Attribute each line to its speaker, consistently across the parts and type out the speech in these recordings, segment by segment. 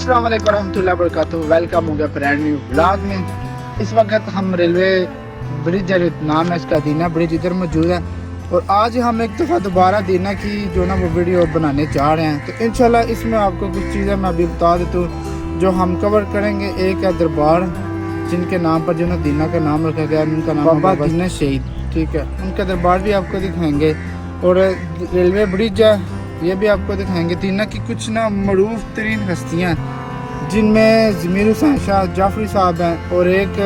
Speaker 1: अस्सलाम वालेकुम रहमतुल्लाहि व बरकातुहू। वेलकम हो गया ब्रांड न्यू ब्लॉग में। इस वक्त हम रेलवे ब्रिज नाम है इसका, दीना ब्रिज इधर मौजूद है। और आज हम एक दफ़ा दोबारा दीना की जो ना वो वीडियो बनाने जा रहे हैं। तो इंशाल्लाह इसमें आपको कुछ चीज़ें मैं अभी बता देता हूँ जो हम कवर करेंगे। एक है दरबार, जिनके नाम पर जो ना दीना का नाम रखा गया, उनका नाम बाबा दीना शहीद, ठीक है। उनका दरबार भी आपको दिखाएंगे। और रेलवे ब्रिज है, ये भी आपको दिखाएंगे। दीना की कुछ ना मरूफ तरीन हस्तियाँ जिनमें ज़मीर हुसैन शाह जाफरी साहब हैं और एक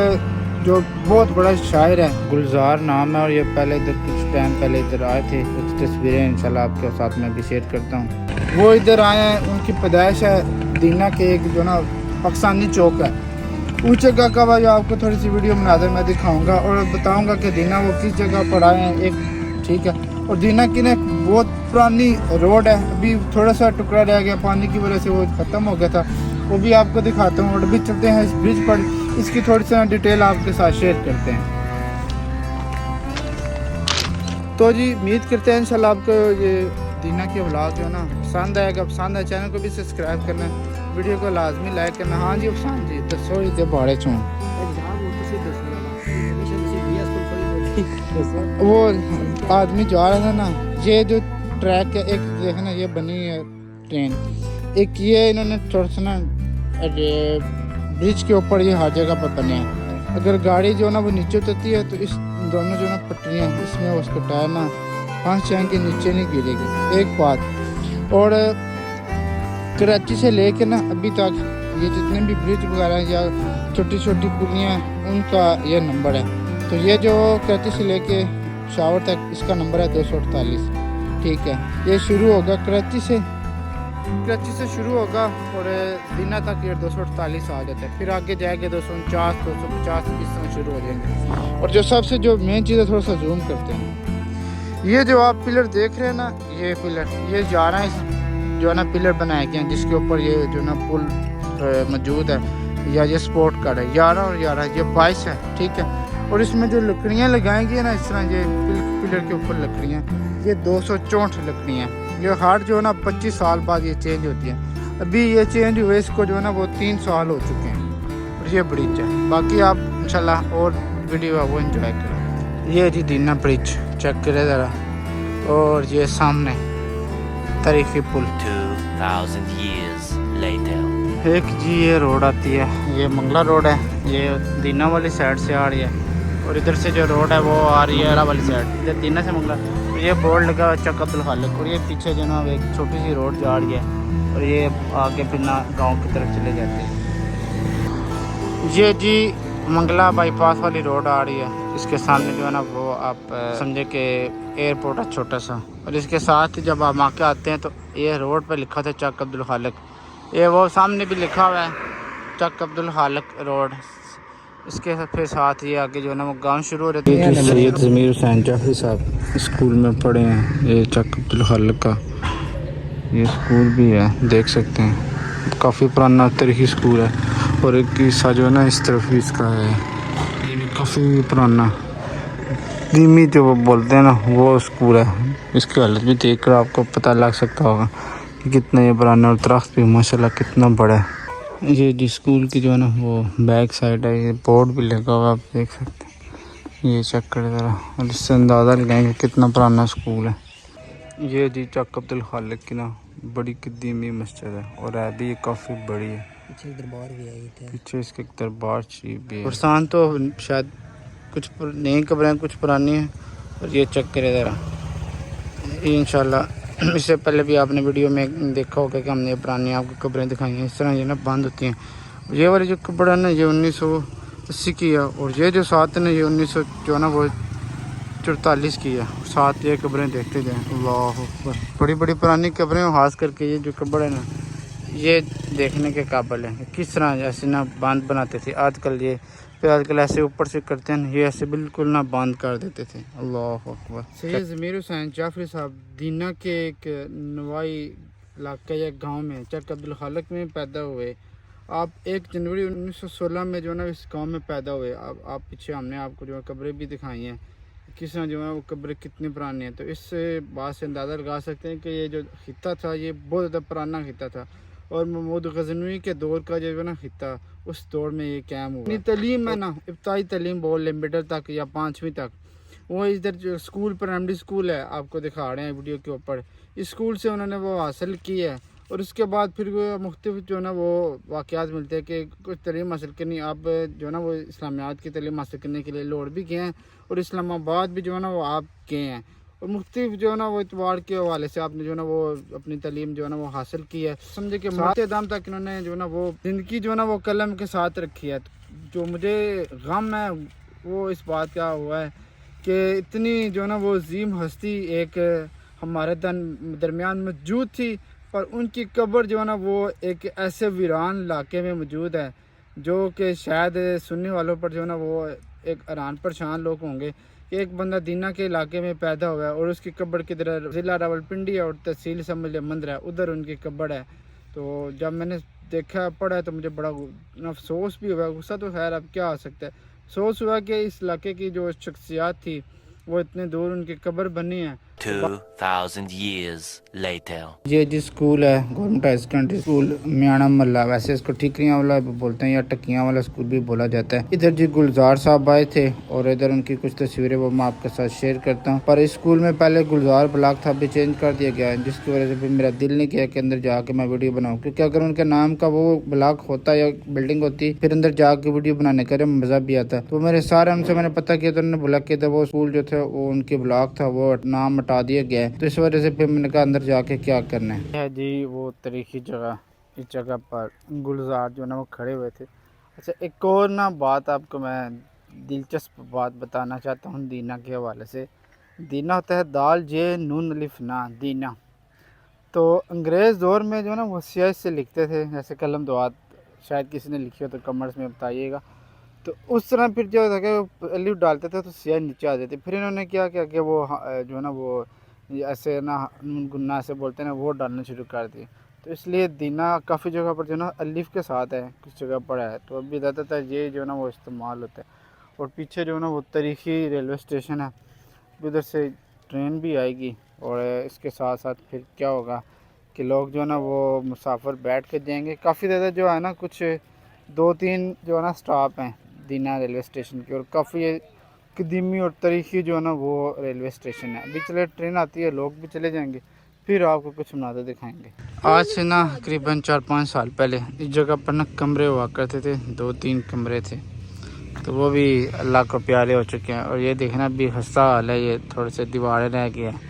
Speaker 1: जो बहुत बड़ा शायर है गुलजार नाम है। और ये पहले इधर कुछ टाइम पहले इधर आए थे, कुछ तस्वीरें इंशाल्लाह आपके साथ में भी शेयर करता हूँ। वो इधर आए हैं, उनकी पैदाइश है दीना के एक जो ना पाकिस्तानी चौक है उस जगह का। भाई आपको थोड़ी सी वीडियो बना दे, मैं दिखाऊँगा और बताऊँगा कि दीना वो किस जगह पर आए हैं एक, ठीक है। और दीना की ना बहुत पुरानी रोड है, अभी थोड़ा सा टुकड़ा रह गया, पानी की वजह से वो ख़त्म हो गया था, वो भी आपको दिखाता हूँ। और अभी चलते हैं इस ब्रिज पर, इसकी थोड़ी सी डिटेल आपके साथ शेयर करते हैं। तो जी उम्मीद करते हैं इंशाल्लाह आपको ये दीना के व्लॉग जो है ना पसंद आएगा। पसंद आए चैनल को भी सब्सक्राइब करना, वीडियो को लाजमी लाइक करना। हाँ जी पसंद जी दसो ये बाड़े चूँ वो आदमी जा रहा था ना, ये जो ट्रैक है एक देखना, ये बनी है ट्रेन एक, ये इन्होंने थोड़ा सा ना ब्रिज के ऊपर ये हर जगह पर बने हैं। अगर गाड़ी जो ना वो नीचे उतरती है तो इस दोनों जो ना पटरियाँ इसमें उसका टायर ना पाँच चैन के नीचे नहीं गिरेगी, एक बात। और कराची से लेके ना अभी तक ये जितने भी ब्रिज वगैरह या छोटी छोटी पुलियाँ उनका ये नंबर है। तो ये जो कराची से लेके शावर तक इसका नंबर है 248, ठीक है। ये शुरू होगा कराची से शुरू होगा और दीना तक ये 248 आ जाता है। फिर आगे जाएंगे 249, 250 इस तरह शुरू हो जाएंगे। और जो सबसे जो मेन चीज़ है, थोड़ा सा जूम करते हैं, ये जो आप पिलर देख रहे हैं ना, ये पिलर ये 11 जो है ना पिलर बनाए गए हैं जिसके ऊपर ये जो ना पुल मौजूद है, या ये स्पोर्ट कार्ड है 11 और 11 ये 22 है, ठीक है। और इसमें जो लकड़ियाँ लगाएंगी ना इस तरह ये पिलर के ऊपर लकड़ियाँ, ये 264 लकड़ियाँ। ये हार्ड जो है ना 25 साल बाद ये चेंज होती है। अभी ये चेंज हुए इसको जो है ना वो 3 साल हो चुके हैं। और ये ब्रिज है, बाकी आप इंशाल्लाह और वीडियो है वो एंजॉय करें। ये जी दीना ब्रिज चेक करें ज़रा, और ये सामने तारीखी पुल
Speaker 2: 2000 years later.
Speaker 1: एक जी ये रोड आती है, ये मंगला रोड है, ये दीना वाली साइड से आ रही है। और इधर से जो रोड है वो आ रही है अरा वाली साइड, इधर दीना से मंगला। और ये बोर्ड लगा हुआ चक अब्दुल खालिक। और ये पीछे जो ना एक छोटी सी रोड जा रही है और ये आगे फिर ना गाँव की तरफ चले जाते हैं। ये जी मंगला बाईपास वाली रोड आ रही है, इसके सामने जो है ना वो आप समझे कि एयरपोर्ट है छोटा सा। और इसके साथ ही जब आप आके आते हैं तो ये रोड पर लिखा था चक अब्दुल खालिक, ये वो सामने भी लिखा हुआ है चक अब्दुल खालिक रोड। इसके फिर साथ ही आगे जो है ना वो गांव शुरू हो जाती है। सैयद ज़मीर हुसैन जाफरी साहब स्कूल में पढ़े हैं, ये चक अब्दुल खालिक का ये स्कूल भी है, देख सकते हैं काफ़ी पुराना तारीखी स्कूल है। और एक हिस्सा जो है ना इस तरफ भी इसका है, ये भी काफ़ी पुराना धीमी जो वो बोलते हैं ना वो स्कूल है। इसकी हालत भी देख कर आपको पता लग सकता होगा कि कितना ये पुराना, और दरख्त भी माशाल्लाह कितना बड़ा है। ये जी स्कूल की जो है ना वो बैक साइड है, ये बोर्ड भी लगा हुआ आप देख सकते हैं, ये चेक कर ज़रा। और इससे अंदाज़ा लगाएंगे कितना पुराना स्कूल है। ये जी चक अब्दुल खालिक की ना बड़ी कदीमी मस्जिद है और है भी ये काफ़ी बड़ी है।
Speaker 3: पीछे दरबार भी है,
Speaker 1: पीछे इसके दरबार शरीफ भी है। बरसान तो शायद कुछ नई कब्रें कुछ पुरानी हैं। और ये चेक करें ज़रा, इंशाल्लाह इससे पहले भी आपने वीडियो में देखा होगा कि हमने पुरानी आपको कब्रें दिखाई हैं। इस तरह ये ना बंद होती हैं। ये वाली जो कब्र है ना ये 1980 की है, और ये जो साथ है ना ये 1900 जो है ना वो 44 की है। साथ ये कब्रें देखते जाएँ, अल्लाह अकबर, बड़ी बड़ी पुरानी कब्रें। और खास करके ये जो कब्र है ना ये देखने के काबिल है, किस तरह ऐसे ना बांध बनाते थे। आजकल ऐसे ऊपर से करते हैं, ये ऐसे बिल्कुल ना बांध कर देते थे। अल्लाह अकबर। सैयद ज़मीर हुसैन जाफरी साहब दीना के एक नवाई इलाके या गांव में चक अब्दुल खालिक में पैदा हुए। आप 1 जनवरी 1916 में जो ना इस गांव में पैदा हुए। अब आप पीछे हमने आपको जो है कब्रें भी दिखाई हैं, किस तरह जो है वो कब्रें कितनी पुरानी हैं। तो इस बात से अंदाज़ा लगा सकते हैं कि ये जो खित्ता था ये बहुत ज़्यादा पुराना खित्ता था। और महमूद गज़नवी के दौर का जो है ना खिता, उस दौर में ये कैम हुआ। तलीम है ना, इब्तदाई तलीम बोल लें मिडल तक या 5वीं तक, वो इधर जो स्कूल प्राइमरी स्कूल है आपको दिखा रहे हैं वीडियो के ऊपर, इस स्कूल से उन्होंने वो हासिल की है। और उसके बाद फिर मुख्तलिफ जो है ना वो वाक़यात मिलते हैं कि कुछ तलीम हासिल करनी, आप जो है ना वो इस्लामियात की तलीम हासिल करने के लिए लाहौर भी गए हैं और इस्लामाबाद भी जो है ना वो आप गए हैं, और मुख्तलिफ जो है ना वो इतवार के हवाले से आपने जो है ना वो अपनी तलीम जो है ना वो हासिल की है। समझे कि मरते दम तक इन्होंने जो है ना वो ज़िंदगी जो है ना वो कलम के साथ रखी है। जो मुझे गम है वो इस बात का हुआ है कि इतनी जो है ना वो अजीम हस्ती एक हमारे दरमियान मौजूद थी, पर उनकी कब्र जो है ना वो एक ऐसे वीरान इलाके में मौजूद है जो कि शायद सुनने वालों पर जो है ना वो एक हैरान परेशान लोग होंगे कि एक बंदा दीना के इलाके में पैदा हुआ है और उसकी कब्र की तरह ज़िला रावलपिंडी और तहसील समल मंदिर है, उधर उनकी कब्र है। तो जब मैंने देखा पढ़ा है तो मुझे बड़ा अफसोस भी हुआ, गुस्सा तो खैर अब क्या आ सकता है, अफसोस हुआ कि इस इलाके की जो शख्सियात थी वो इतने दूर उनकी कब्र बनी है।
Speaker 2: 2,000 years later.
Speaker 1: ये जी स्कूल है गवर्नमेंट हाई सेकेंडरी स्कूल मियाना मल्ला, वैसे इसको ठीकरियाँ वाला बोलते हैं या टकियाँ वाला स्कूल भी बोला जाता है। इधर जी गुलजार साहब आए थे और इधर उनकी कुछ तस्वीरें वो मैं आपके साथ शेयर करता हूँ। पर इस स्कूल में पहले गुलजार ब्लॉक था, अभी चेंज कर दिया गया है, जिसकी वजह से फिर मेरा दिल नहीं किया कि अंदर जाके मैं वीडियो बनाऊँ, क्योंकि अगर उनके नाम का वो ब्लॉक होता या बिल्डिंग होती फिर अंदर जाके वीडियो बनाने का मजा भी आता। तो मेरे सारे हमसे मैंने पता किया तो उन्होंने बोला कि वो स्कूल जो थे वो उनके ब्लॉक था, वो नाम हटा दिया गया है। तो इस वजह से फिर मैंने कहा अंदर जाके क्या करना है जी। वो तारीखी जगह, इस जगह पर गुलजार जो ना वो खड़े हुए थे। अच्छा, एक और ना बात आपको मैं दिलचस्प बात बताना चाहता हूँ दीना के हवाले से। दीना होता है दाल जे नून अलिफ ना, दीना। तो अंग्रेज़ दौर में जो ना वो स्याही से लिखते थे, जैसे कलम दुआत, शायद किसी ने लिखी हो तो कमेंट्स में बताइएगा। तो उस तरह फिर जो था कि अलिफ डालते थे तो स्याही नीचे आ जाती। फिर इन्होंने क्या किया कि वो जो है ना वो ऐसे ना गुन्ना से बोलते हैं ना वो डालना शुरू कर दिए। तो इसलिए दीना काफ़ी जगह पर जो ना अलिफ के साथ है, कुछ जगह पर है। तो अभी ज़्यादातर ये जो है ना वो इस्तेमाल होता है। और पीछे जो है ना वो तारीखी रेलवे स्टेशन है, उधर से ट्रेन भी आएगी और इसके साथ साथ फिर क्या होगा कि लोग जो है ना वो मुसाफिर बैठ के जाएंगे। काफ़ी ज़्यादा जो है ना कुछ 2-3 जो है ना स्टॉप हैं दीना रेलवे स्टेशन की, और काफ़ी कदीमी और तारीखी जो है ना वो रेलवे स्टेशन है। अभी चले ट्रेन आती है, लोग भी चले जाएंगे, फिर आपको कुछ मनाते दिखाएंगे। आज से ना करीबन 4-5 साल पहले इस जगह पर ना कमरे हुआ करते थे, 2-3 कमरे थे, तो वो भी अल्लाह को प्यारे हो चुके हैं। और ये देखना भी खस्ता हाल है, ये थोड़े से दीवारें रह गए हैं।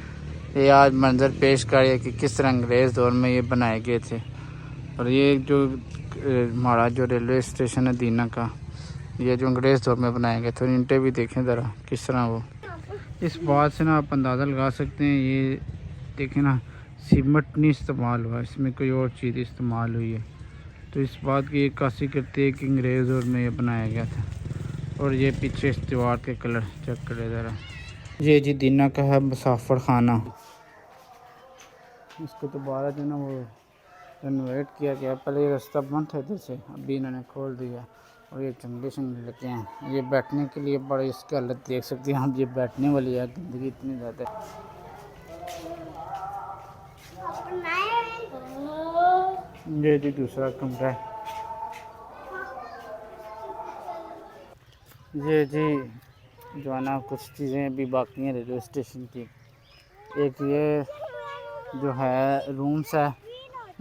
Speaker 1: ये आज मंजर पेश कर है कि किस तरह अंग्रेज़ दौर में ये बनाए गए थे। और ये जो हमारा जो रेलवे स्टेशन है दीना का, ये जो अंग्रेज़ दौर में बनाए गए थे, ईंटें भी देखें ज़रा किस तरह वो। इस बात से ना आप अंदाज़ा लगा सकते हैं, ये देखें ना सीमेंट नहीं इस्तेमाल हुआ, इसमें कोई और चीज़ इस्तेमाल हुई है। तो इस बात की अक्कासी करती है कि अंग्रेज़ दौर में ये बनाया गया था। और ये पीछे इस दीवार के कलर चेक करें ज़रा। ये जी दीना का है मुसाफिर खाना, इसको दोबारा जो ना वो रेनोवेट किया गया। पहले ये रास्ता बंद था इधर से, अभी इन्होंने खोल दिया। और ये जंगले शंगले लगे हैं, ये बैठने के लिए बड़े इसकी हालत देख सकते हैं हम, ये बैठने वाली है, गंदगी इतनी ज़्यादा है। ये जी दूसरा कमरा है। ये जी जो है ना कुछ चीज़ें अभी बाकी हैं रेलवे स्टेशन की। एक ये जो है रूम्स है,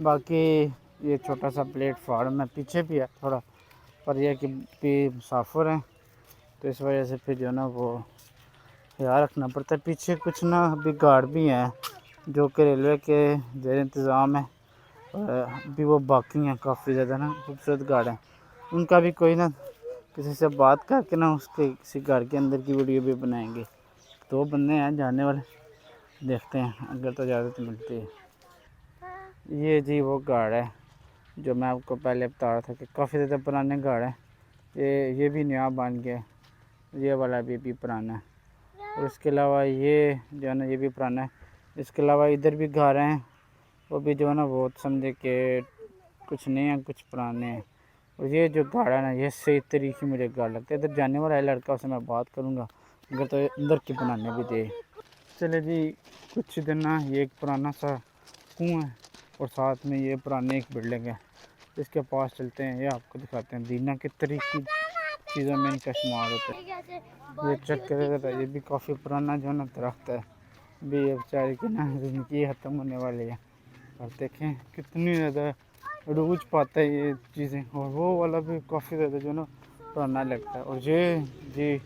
Speaker 1: बाकी ये छोटा सा प्लेटफार्म है, पीछे भी है थोड़ा, पर यह कि भी मुसाफिर हैं तो इस वजह से फिर जो ना वो ख्याल रखना पड़ता है। पीछे कुछ ना अभी गार्ड भी हैं जो कि रेलवे के ज़ेर इंतज़ाम है, अभी वो बाकी हैं, काफ़ी ज़्यादा ना खूबसूरत गार्ड हैं। उनका भी कोई ना किसी से बात करके ना उसके किसी घर के अंदर की वीडियो भी बनाएंगे। 2 बंदे हैं जाने वाले, देखते हैं अगर तो इजाज़त मिलती है। ये जी वो गार्ड है जो मैं आपको पहले बता रहा था कि काफ़ी ज़्यादा पुराने गार्ड हैं। ये भी नया बन गया, ये वाला भी पुराना है। और इसके अलावा ये जो है ना ये भी पुराना है। इसके अलावा इधर भी घर हैं, वो भी जो है ना बहुत समझे कि कुछ नए हैं कुछ पुराने हैं। और ये जो गार्ड है ना ये सही तरीके मुझे गार्ड लगता है। इधर जाने वाला है लड़का, उससे मैं बात करूँगा अगर तो अंदर के बनाने भी दे। चले जी कुछ इधर ना ये एक पुराना सा कुआं है, और साथ में ये पुरानी एक बिल्डिंग है, इसके पास चलते हैं। ये आपको दिखाते हैं दीना के तरीके की चीज़ों में इनका इस्तेमाल होता है। ये चेक करें ज़रा, ये भी काफ़ी पुराना जो है ना दरख्त है, भी ये बेचारे की ना ज़िंदगी ख़त्म होने वाली है। और देखें कितनी ज़्यादा रूज पाता है ये चीज़ें, और वो वाला भी काफ़ी ज़्यादा जो ना पुराना लगता है। और ये जी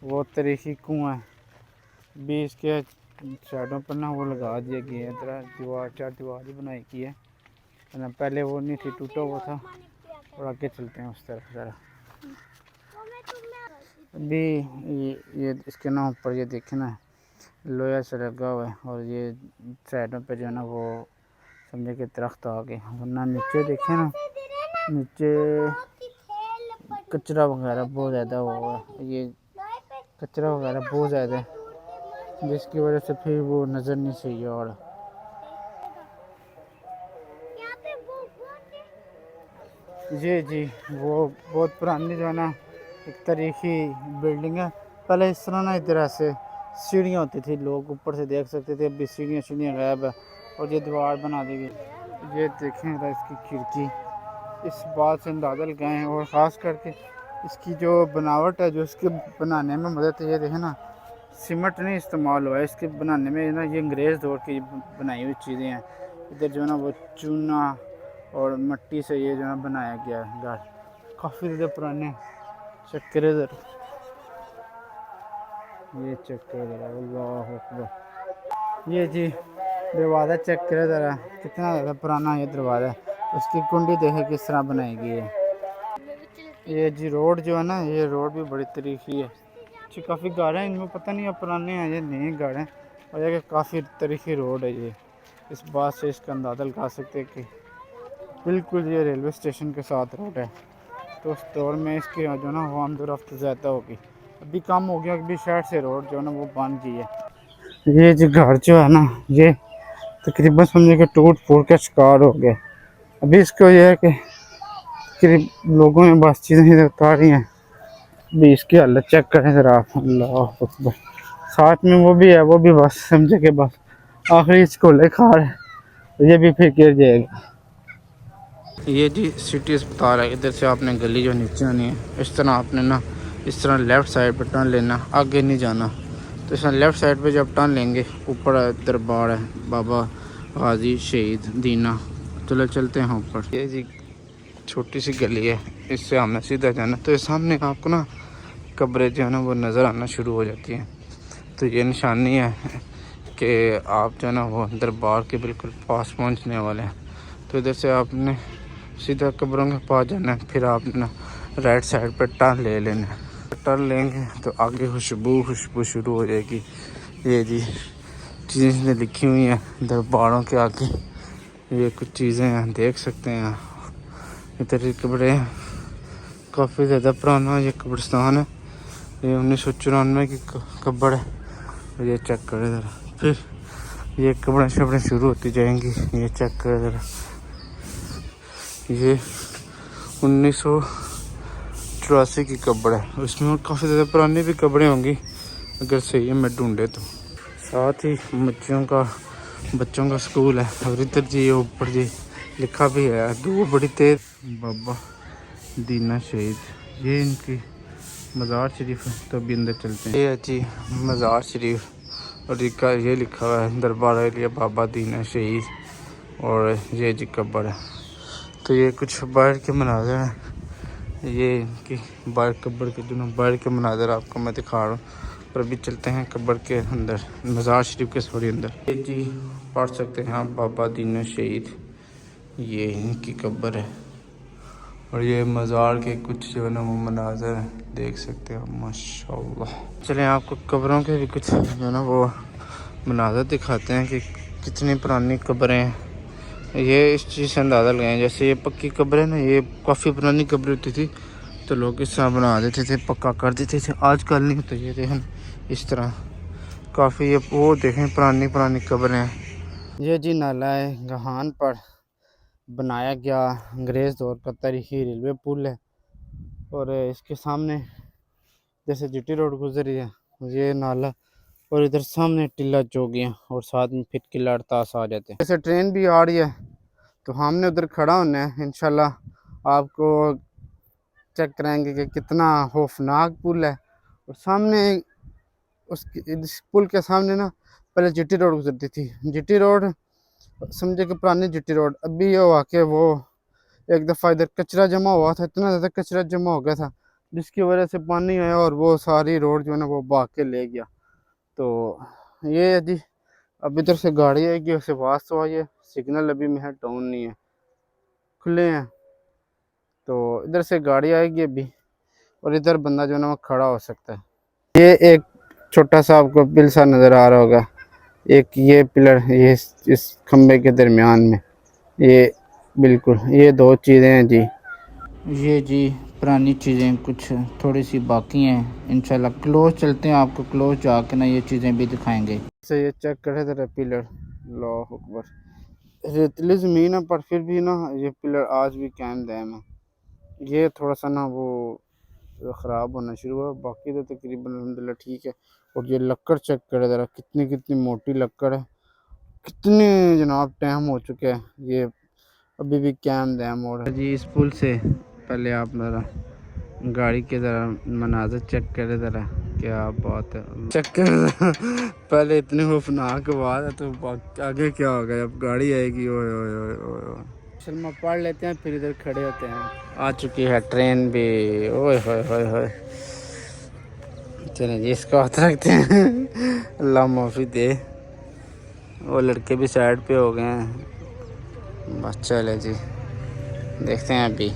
Speaker 1: वो तरीकी कुआँ है, भी इसके साइडों पर ना वो लगा दिया गया है, तरह दीवार चार दीवार ही बनाई की है ना, पहले वो नहीं थी, टूटा हुआ था। और आगे चलते हैं उस तरफ ज़रा। अभी ये इसके ना ऊपर ये देखें ना लोहा से लगा हुआ है, और ये साइडों पे जो है ना वो समझे कि दरख्त आ गए, वरना नीचे देखें ना, नीचे कचरा वगैरह बहुत ज़्यादा हुआ है, ये कचरा वगैरह बहुत ज़्यादा है, जिसकी वजह से फिर वो नज़र नहीं सही है। और जी वो बहुत पुरानी जो है ना एक तरीकी बिल्डिंग है। पहले इस तरह ना इधर ऐसे सीढ़ियाँ होती थी, लोग ऊपर से देख सकते थे, अभी सीढ़ियाँ गायब है और ये दीवार बना दी गई। ये देखें इसकी खिड़की, इस बात से अंदाज़ा लगाए हैं। और ख़ास करके इसकी जो बनावट है, जो इसके बनाने में मदद है, ये देखें ना सीमेंट नहीं इस्तेमाल हुआ है इसके बनाने में ना, ये अंग्रेज़ दौर की बनाई हुई चीज़ें हैं। इधर जो है ना वो चूना और मिट्टी से ये जो है बनाया गया है घर, काफ़ी ज़्यादा पुराने। चक्कर इधर, ये चक्कर अल्लाह अकबर। ये जी दरवाज़ा चेक करें ज़रा, कितना ज़्यादा पुराना ये दरवाज़ा है, उसकी कुंडी देखें किस तरह बनाई गई है। ये जी रोड जो है ना, ये रोड भी बड़ी तरीकी है, अच्छी काफ़ी गाड़ियाँ इनमें पता नहीं अब पुराने हैं ये नई गाड़ियाँ, और ये काफ़ी तरीकी रोड है ये। इस बात से इसका अंदाज़ा लगा सकते हैं कि बिल्कुल ये रेलवे स्टेशन के साथ रोड है, तो उस दौर में इसकी जो है ना वो आमदोरफ्त ज़्यादा होगी। अभी कम हो गया, अभी शहर से रोड जो है ना वो बन गई है। ये जो घर जो है ना ये तकरीबन समझे कि टूट फूट का शिकार हो गया। अभी इसको ये है कि तकरीब लोगों ने बस चीज़ें उतारी हैं, अभी इसकी हालत चेक करें ज़रा आप, अल्लाह अकबर। साथ में वो भी है, वो भी बस समझे कि बस आखिरी इसको ले खा रहा है, ये भी फिर गिर जाएगा। ये जी सिटी अस्पताल है, इधर से आपने गली जो नीचे आनी है, इस तरह आपने ना इस तरह लेफ़्ट साइड पर टर्न लेना, आगे नहीं जाना। तो इस तरह लेफ़्ट साइड पे जब टर्न लेंगे, ऊपर दरबार है बाबा गाजी शहीद दीना। चलो चलते हैं ऊपर। ये जी छोटी सी गली है, इससे हमने सीधा जाना, तो सामने आपको ना कब्रें जो है ना वो नज़र आना शुरू हो जाती हैं। तो ये निशानी है कि आप जो है ना वो दरबार के बिल्कुल पास पहुंचने वाले हैं। तो इधर से आपने सीधा कब्रों के पास जाना है, फिर आपने ना राइट साइड पर टर्न ले लेना है। टर्न लेंगे तो आगे खुशबू शुरू हो जाएगी। ये जी चीज़ें लिखी हुई हैं दरबारों के आगे, ये कुछ चीज़ें हैं देख सकते हैं। इधर ये कब्रें हैं, काफ़ी ज़्यादा पुराना ये कब्रिस्तान है, ये 1994 की कब्र है। ये चेक करें ज़रा, फिर ये कब्रें शब्रें शुरू होती जाएंगी। ये चेक करें ज़रा, ये 1984 की कब्र है, उसमें काफ़ी ज़्यादा पुरानी भी कब्रें होंगी अगर सही है मैं ढूंढे तो। साथ ही बच्चों का स्कूल है, और इधर जी ऊपर जी लिखा भी है, दो बड़ी तेज बाबा दीना शहीद, ये इनकी मज़ार शरीफ है। तो अभी अंदर चलते हैं। ये है जी मज़ार शरीफ, और ये लिखा हुआ है दरबार एलिया बाबा दीना शहीद, और ये जी कब्र है। तो ये कुछ बाहर के मनाज़र हैं, ये इनकी बाहर कब्र के जो बाहर के मनाज़र आपको मैं दिखा रहा हूँ। और अभी चलते हैं कब्र के अंदर, मज़ार शरीफ के सॉरी अंदर। ये जी पढ़ सकते हैं आप बाबा दीना शहीद, ये इनकी कब्र है, और ये मज़ार के कुछ जो है ना वो मनाज़र हैं देख सकते हैं माशाल्लाह। चलें आपको कब्रों के भी कुछ जो है ना वो मनाज़र दिखाते हैं कि कितनी पुरानी कब्रें हैं। ये इस चीज़ से अंदाज़ा लगाएं, जैसे ये पक्की कब्र है ना, ये काफ़ी पुरानी कब्र होती थी तो लोग इस तरह बना देते थे, पक्का कर देते थे। आजकल नहीं होता, ये देखें इस तरह काफ़ी ये वो देखें पुरानी कब्रें हैं। ये जी नाला है गहान पर बनाया गया अंग्रेज़ दौर का तारीखी रेलवे पुल है, और इसके सामने जैसे जीटी रोड गुजरी है ये नाला, और इधर सामने टिल्ला चौकियाँ, और साथ में फिर किला अड़तास आ जाते हैं। जैसे ट्रेन भी आ रही है तो हमने उधर खड़ा होना है, इंशाल्लाह आपको चेक कराएंगे कि कितना खौफनाक पुल है। और सामने उसके इस पुल के सामने ना पहले जीटी रोड गुजरती थी। जीटी रोड समझे कि पुरानी जीटी रोड। अभी ये हुआ कि वो एक दफ़ा इधर कचरा जमा हुआ था, इतना ज़्यादा कचरा जमा हो गया था जिसकी वजह से पानी आया और वो सारी रोड जो है ना वो बहा के ले गया। तो ये है जी, अब इधर से गाड़ी आएगी उससे पास तो आइए, सिग्नल अभी में है, टाउन नहीं है, खुले हैं। तो इधर से गाड़ी आएगी अभी और इधर बंदा जो है ना वो खड़ा हो सकता है। ये एक छोटा सा आपको पिल सा नज़र आ रहा होगा, एक ये पिलर, ये इस खंबे के दरमियान में, ये बिल्कुल ये दो चीज़ें हैं जी। ये जी पुरानी चीज़ें कुछ थोड़ी सी बाकी हैं, इंशाल्लाह क्लोज चलते हैं, आपको क्लोज जाके ना ये चीज़ें भी दिखाएंगे। से ये चेक करे ज़रा पिलर, अल्लाह अकबर, रेतली ज़मीन है पर फिर भी ना ये पिलर आज भी कायम दायम है। ये थोड़ा सा ना वो ख़राब होना शुरू हुआ, बाकी तो तकरीबन अल्हम्दुलिल्लाह ठीक है। और ये लक्कड़ चेक करे ज़रा, कितनी कितनी मोटी लक्कड़ है, कितने जनाब टाइम हो चुके हैं, ये अभी भी कैम डैम हो रहा है जी। इस पुल से पहले आप ज़रा गाड़ी के ज़रा मनाज़र चेक करें ज़रा, क्या बात है, चेक करें पहले इतनी खौफनाक आवाज़ है तो आगे क्या होगा अब गाड़ी आएगी। ओए ओए ओए ओए ओए, शर्मा पढ़ लेते हैं फिर इधर खड़े होते हैं। आ चुकी है ट्रेन भी, ओए होए होए होए, चलें जी इसको हाथ रखते हैं अल्लाह माफ़ी दे। वो लड़के भी साइड पे हो गए हैं, बस चले जी देखते हैं अभी।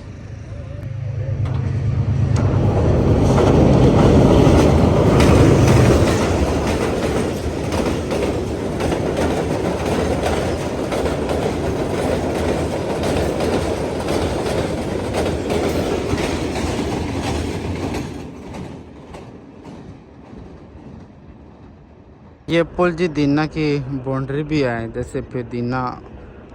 Speaker 1: ये पुल जी दीना की बाउंड्री भी है, जैसे फिर दीना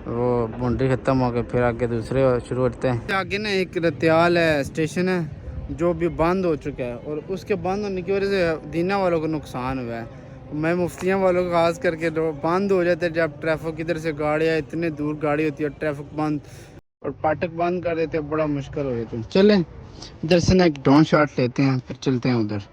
Speaker 1: वो बाउंड्री ख़त्म हो गई फिर आगे दूसरे शुरू होते हैं। आगे ना एक रतियाल है स्टेशन है जो भी बंद हो चुका है और उसके बंद होने की वजह से दीना वालों को नुकसान हुआ है। मैं मुफ्तियाँ वालों को खास करके जो बंद हो जाते हैं, जब ट्रैफिक इधर से गाड़ियाँ इतने दूर गाड़ी होती है, ट्रैफिक बंद और फाटक बंद कर देते हैं, बड़ा मुश्किल हो जाता है। चलें इधर से ना एक ड्रोन शॉट लेते हैं फिर चलते हैं उधर।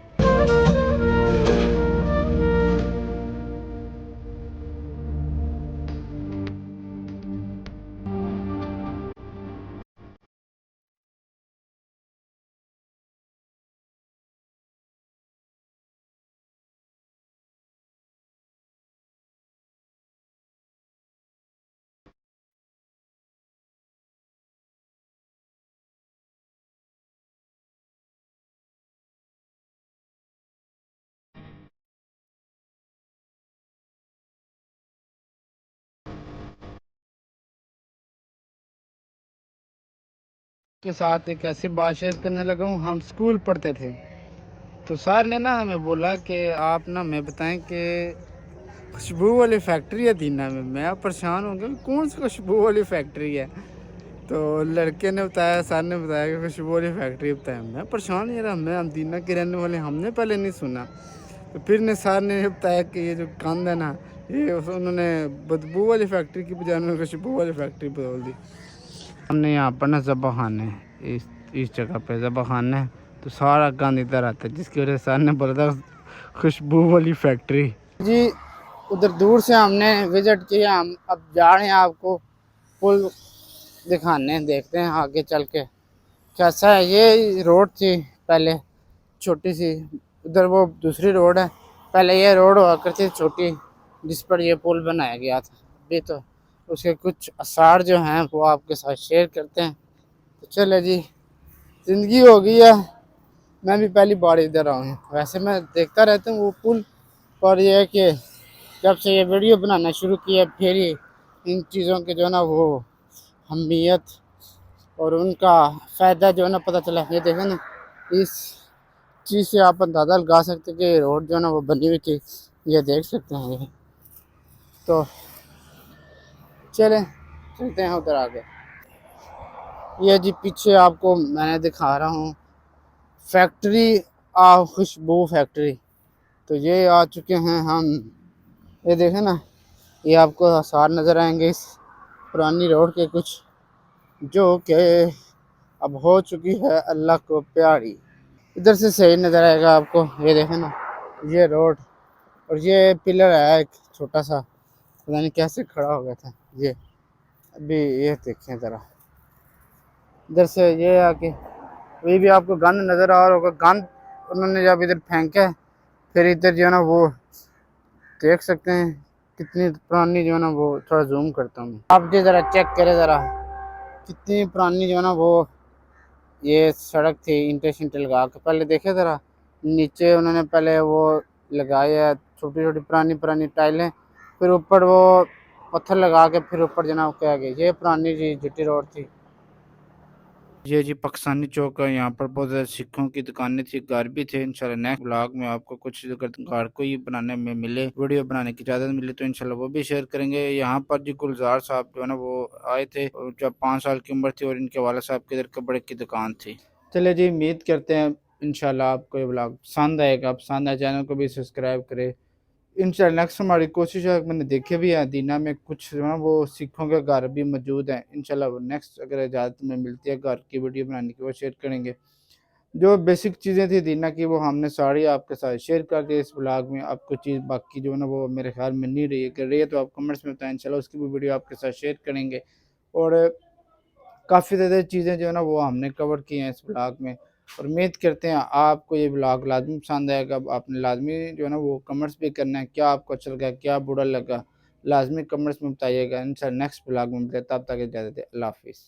Speaker 1: के साथ एक ऐसी बात शेयर करने लगा हूँ, हम स्कूल पढ़ते थे तो सर ने ना हमें बोला कि आप ना हमें बताएं कि खुशबू वाली फैक्ट्री है दीना में। मैं परेशान हो गया कौन सी खुशबू वाली फैक्ट्री है, तो लड़के ने बताया, सर ने बताया कि खुशबू वाली फैक्ट्री बताया। मैं परेशान नहीं रहा, मैं हम दीना के रहने वाले, हमने पहले नहीं सुना। तो फिर ने सर ने बताया कि ये जो कंध है ना ये उन्होंने बदबू वाली फैक्ट्री की बजाय उन्होंने खुशबू वाली फैक्ट्री बोल दी। हमने यहाँ पर ना ज़बा खाना है, इस जगह पे ज़बा खाना है तो सारा गंद इधर आता है, जिसकी वजह से सर ने बोला था खुशबू वाली फैक्ट्री जी। उधर दूर से हमने विज़िट किया, हम अब जा रहे हैं आपको पुल दिखाने, देखते हैं आगे चल के कैसा है। ये रोड थी पहले छोटी सी, उधर वो दूसरी रोड है, पहले ये रोड हुआ करती छोटी जिस पर ये पुल बनाया गया था। अभी तो उसके कुछ आसार जो हैं वो आपके साथ शेयर करते हैं। तो चले जी, ज़िंदगी हो गई है, मैं भी पहली बार इधर आऊँ, वैसे मैं देखता रहता हूँ वो पुल, पर यह है कि जब से ये वीडियो बनाना शुरू किया फिर ही इन चीज़ों के जो है ना वो अहमियत और उनका फ़ायदा जो है ना पता चला। ये देखें ना, इस चीज़ से आप अंदाज़ा लगा सकते हैं कि रोड जो है ना वो बनी हुई थी, ये देख सकते हैं। ये तो चलते हैं उधर आगे। ये जी पीछे आपको मैंने दिखा रहा हूँ फैक्ट्री खुशबू फैक्ट्री। तो ये आ चुके हैं हम, ये देखें ना, ये आपको आसार नज़र आएंगे इस पुरानी रोड के कुछ जो कि अब हो चुकी है अल्लाह को प्यारी। इधर से सही नज़र आएगा आपको, ये देखें ना, ये रोड और ये पिलर है एक छोटा सा, पता नहीं कैसे खड़ा हो गया था ये, अभी ये देखें ज़रा। इधर से ये आके वही भी आपको गंद नज़र आ रहा होगा, गंद उन्होंने जब इधर फेंका है, फिर इधर जो है ना वो देख सकते हैं कितनी पुरानी जो है ना, वो थोड़ा जूम करता हूँ आप जी ज़रा चेक करें ज़रा, कितनी पुरानी जो है ना वो ये सड़क थी, ईंटें शींटें लगा के। पहले देखे ज़रा नीचे उन्होंने पहले वो लगाया छोटी छोटी पुरानी पुरानी टाइलें, फिर ऊपर वो पत्थर लगा के फिर ऊपर जनाब क्या गया, ये पुरानी जी जीटी रोड थी। ये जी पाकिस्तानी चौक है, यहाँ पर बहुत ज़्यादा सिखों की दुकानें थी, घर भी थे। इंशाल्लाह नेक्स्ट ब्लॉग में आपको कुछ अगर घर को ही बनाने में मिले, वीडियो बनाने की इजाज़त मिले तो इंशाल्लाह वो भी शेयर करेंगे। यहाँ पर जी गुलजार साहब जो है ना वो आए थे जब 5 साल की उम्र थी और इनके वाला साहब के इधर कपड़े की दुकान थी। चलिए जी, उम्मीद करते हैं इंशाल्लाह आपको ये ब्लॉग पसंद आएगा। पसंद आए चैनल को भी सब्सक्राइब करें। इंशाल्लाह नेक्स्ट हमारी कोशिश है, मैंने देखे भी है दीना में कुछ जो है ना वो सिखों के घर भी मौजूद हैं। इंशाल्लाह वो नेक्स्ट अगर इजाज़त में मिलती है घर की वीडियो बनाने की वो शेयर करेंगे। जो बेसिक चीज़ें थी दीना की वो हमने सारी आपके साथ शेयर कर दी इस ब्लॉग में। आपको चीज़ बाकी जो है ना वो मेरे ख्याल में नहीं रही है, कर रही है तो आप कमेंट्स में बताएं, इंशाल्लाह उसकी भी वीडियो आपके साथ शेयर करेंगे। और काफ़ी ज़्यादा चीज़ें जो है ना वो हमने कवर की हैं इस ब्लॉग में, और उम्मीद करते हैं आपको ये ब्लॉग लाजमी पसंद आएगा। आपने लाजमी जो है ना वो कमेंट्स भी करना है, क्या आपको अच्छा लगा क्या बुरा लगा, लाजमी कमेंट्स में बताइएगा। इंशाल्लाह नेक्स्ट ब्लॉग में मिलते हैं, तब तक इजाज़त है, अल्लाह हाफिज़।